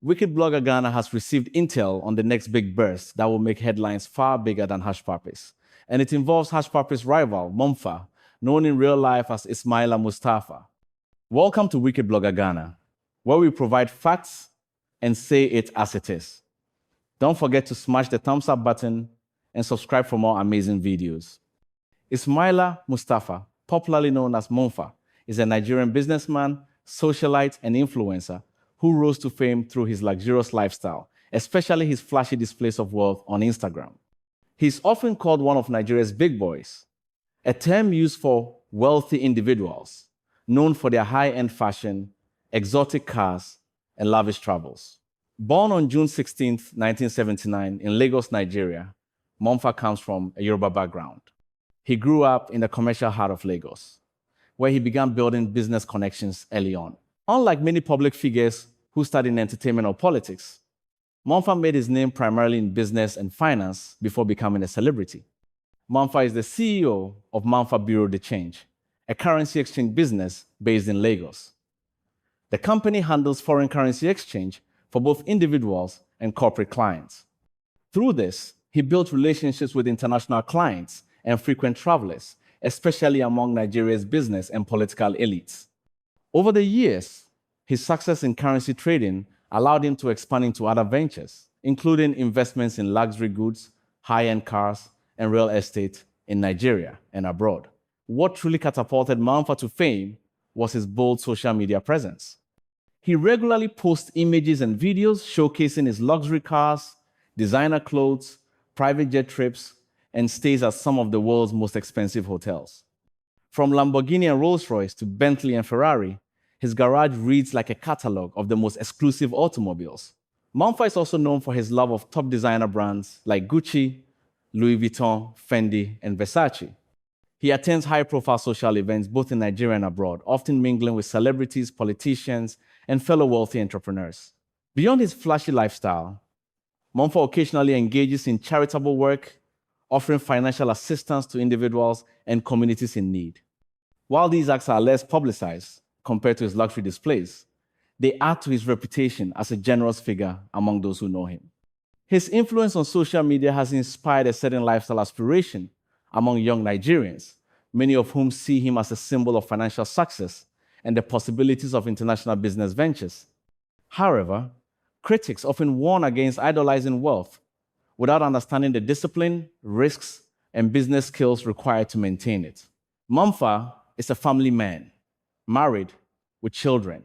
Wicked Blogger Ghana has received intel on the next big burst that will make headlines far bigger than Hush Puppies. And it involves Hush Puppies' rival, Mompha, known in real life as Ismaila Mustafa. Welcome to Wicked Blogger Ghana, where we provide facts and say it as it is. Don't forget to smash the thumbs up button and subscribe for more amazing videos. Ismaila Mustafa, popularly known as Mompha, is a Nigerian businessman, socialite, and influencer who rose to fame through his luxurious lifestyle, especially his flashy displays of wealth on Instagram. He's often called one of Nigeria's big boys, a term used for wealthy individuals known for their high-end fashion, exotic cars, and lavish travels. Born on June 16, 1979, in Lagos, Nigeria, Mompha comes from a Yoruba background. He grew up in the commercial heart of Lagos, where he began building business connections early on. Unlike many public figures who studied in entertainment or politics, Mompha made his name primarily in business and finance before becoming a celebrity. Mompha is the CEO of Mompha Bureau de Change, a currency exchange business based in Lagos. The company handles foreign currency exchange for both individuals and corporate clients. Through this, he built relationships with international clients and frequent travelers, especially among Nigeria's business and political elites. Over the years, his success in currency trading allowed him to expand into other ventures, including investments in luxury goods, high-end cars, and real estate in Nigeria and abroad. What truly catapulted Mompha to fame was his bold social media presence. He regularly posts images and videos showcasing his luxury cars, designer clothes, private jet trips, and stays at some of the world's most expensive hotels. From Lamborghini and Rolls-Royce to Bentley and Ferrari, his garage reads like a catalog of the most exclusive automobiles. Mompha is also known for his love of top designer brands like Gucci, Louis Vuitton, Fendi, and Versace. He attends high-profile social events both in Nigeria and abroad, often mingling with celebrities, politicians, and fellow wealthy entrepreneurs. Beyond his flashy lifestyle, Mompha occasionally engages in charitable work, offering financial assistance to individuals and communities in need. While these acts are less publicized compared to his luxury displays, they add to his reputation as a generous figure among those who know him. His influence on social media has inspired a certain lifestyle aspiration among young Nigerians, many of whom see him as a symbol of financial success and the possibilities of international business ventures. However, critics often warn against idolizing wealth without understanding the discipline, risks, and business skills required to maintain it. Mompha is a family man, married, with children.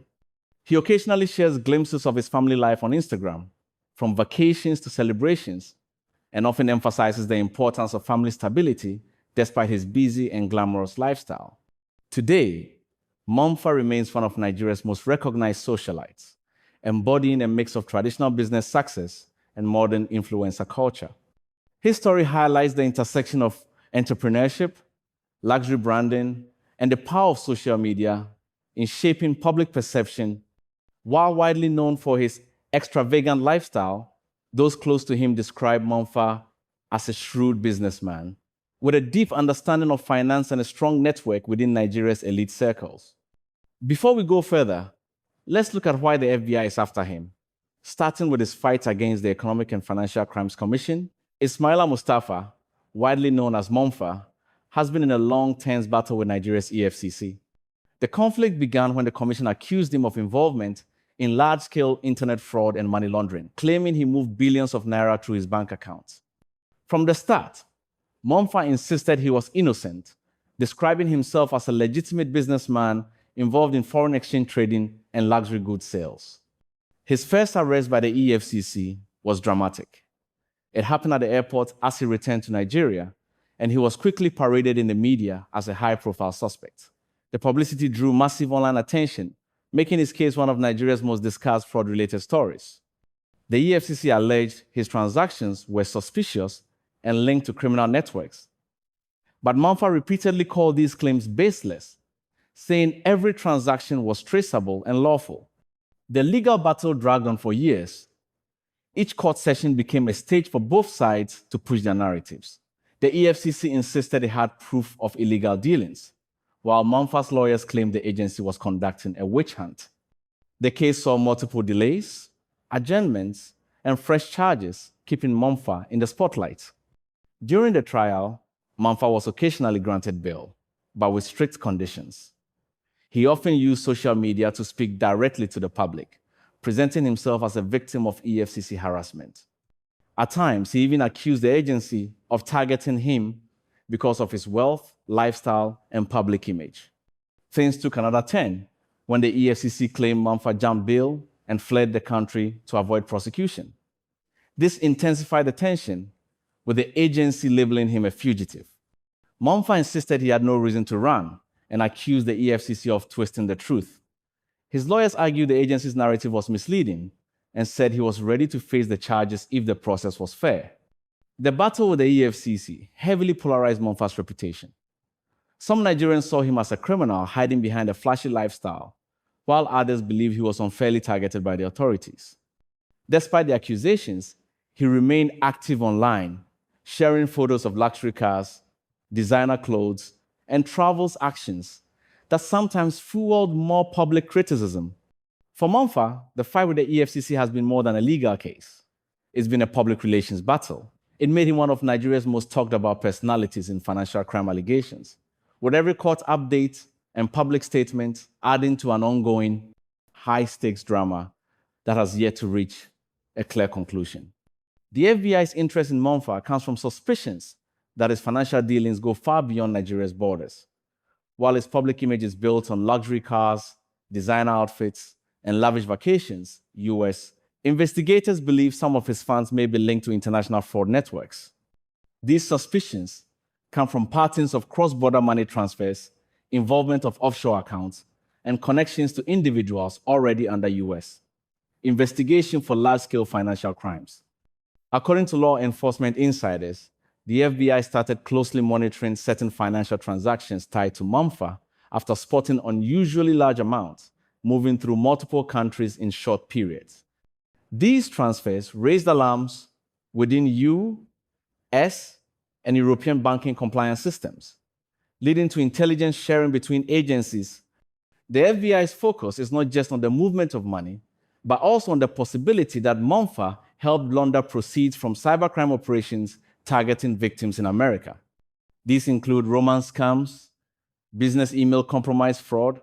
He occasionally shares glimpses of his family life on Instagram, from vacations to celebrations, and often emphasizes the importance of family stability despite his busy and glamorous lifestyle. Today, Mompha remains one of Nigeria's most recognized socialites, embodying a mix of traditional business success and modern influencer culture. His story highlights the intersection of entrepreneurship, luxury branding, and the power of social media in shaping public perception. While widely known for his extravagant lifestyle, those close to him describe Mompha as a shrewd businessman with a deep understanding of finance and a strong network within Nigeria's elite circles. Before we go further, let's look at why the FBI is after him. Starting with his fight against the Economic and Financial Crimes Commission, Ismaila Mustafa, widely known as Mompha, has been in a long, tense battle with Nigeria's EFCC. The conflict began when the commission accused him of involvement in large-scale internet fraud and money laundering, claiming he moved billions of naira through his bank accounts. From the start, Mompha insisted he was innocent, describing himself as a legitimate businessman involved in foreign exchange trading and luxury goods sales. His first arrest by the EFCC was dramatic. It happened at the airport as he returned to Nigeria, and he was quickly paraded in the media as a high-profile suspect. The publicity drew massive online attention, making his case one of Nigeria's most discussed fraud-related stories. The EFCC alleged his transactions were suspicious and linked to criminal networks. But Mompha repeatedly called these claims baseless, saying every transaction was traceable and lawful. The legal battle dragged on for years. Each court session became a stage for both sides to push their narratives. The EFCC insisted it had proof of illegal dealings, while Mompha's lawyers claimed the agency was conducting a witch hunt. The case saw multiple delays, adjournments, and fresh charges, keeping Mompha in the spotlight. During the trial, Mompha was occasionally granted bail, but with strict conditions. He often used social media to speak directly to the public, presenting himself as a victim of EFCC harassment. At times, he even accused the agency of targeting him because of his wealth, lifestyle, and public image. Things took another turn when the EFCC claimed Mompha jumped bail and fled the country to avoid prosecution. This intensified the tension, with the agency labeling him a fugitive. Mompha insisted he had no reason to run and accused the EFCC of twisting the truth. His lawyers argued the agency's narrative was misleading and said he was ready to face the charges if the process was fair. The battle with the EFCC heavily polarized Mompha's reputation. Some Nigerians saw him as a criminal hiding behind a flashy lifestyle, while others believed he was unfairly targeted by the authorities. Despite the accusations, he remained active online, sharing photos of luxury cars, designer clothes, and travels actions that sometimes fueled more public criticism. For Mompha, the fight with the EFCC has been more than a legal case. It's been a public relations battle. It made him one of Nigeria's most talked about personalities in financial crime allegations, with every court update and public statement adding to an ongoing, high-stakes drama that has yet to reach a clear conclusion. The FBI's interest in Mompha comes from suspicions that his financial dealings go far beyond Nigeria's borders. While his public image is built on luxury cars, designer outfits, and lavish vacations, US, investigators believe some of his funds may be linked to international fraud networks. These suspicions come from patterns of cross-border money transfers, involvement of offshore accounts, and connections to individuals already under US investigation for large-scale financial crimes. According to law enforcement insiders, the FBI started closely monitoring certain financial transactions tied to Mompha after spotting unusually large amounts moving through multiple countries in short periods. These transfers raised alarms within US and European banking compliance systems, leading to intelligence sharing between agencies. The FBI's focus is not just on the movement of money, but also on the possibility that Mompha helped launder proceeds from cybercrime operations targeting victims in America. These include romance scams, business email compromise fraud,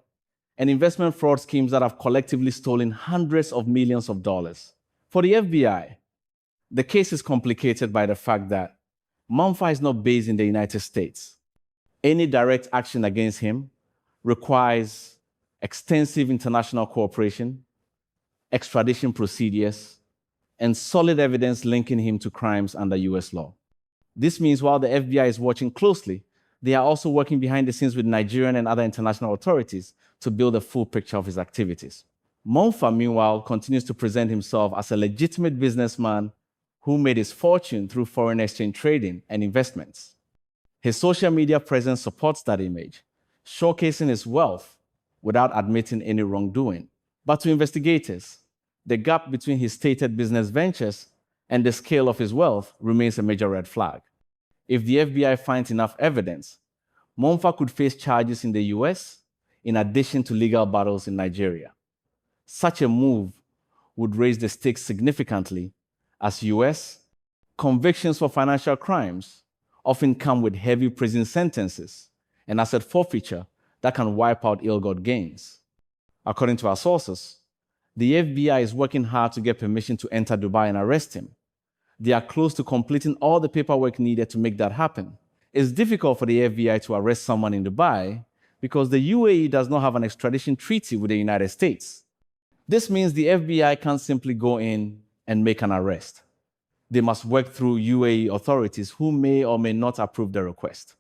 and investment fraud schemes that have collectively stolen hundreds of millions of dollars. For the FBI, the case is complicated by the fact that Mompha is not based in the United States. Any direct action against him requires extensive international cooperation, extradition procedures, and solid evidence linking him to crimes under US law. This means while the FBI is watching closely, they are also working behind the scenes with Nigerian and other international authorities to build a full picture of his activities. Mompha, meanwhile, continues to present himself as a legitimate businessman who made his fortune through foreign exchange trading and investments. His social media presence supports that image, showcasing his wealth without admitting any wrongdoing. But to investigators, the gap between his stated business ventures and the scale of his wealth remains a major red flag. If the FBI finds enough evidence, Mompha could face charges in the US in addition to legal battles in Nigeria. Such a move would raise the stakes significantly, as US convictions for financial crimes often come with heavy prison sentences and asset forfeiture that can wipe out ill-gotten gains. According to our sources, the FBI is working hard to get permission to enter Dubai and arrest him. They are close to completing all the paperwork needed to make that happen. It's difficult for the FBI to arrest someone in Dubai because the UAE does not have an extradition treaty with the United States. This means the FBI can't simply go in and make an arrest. They must work through UAE authorities who may or may not approve the request.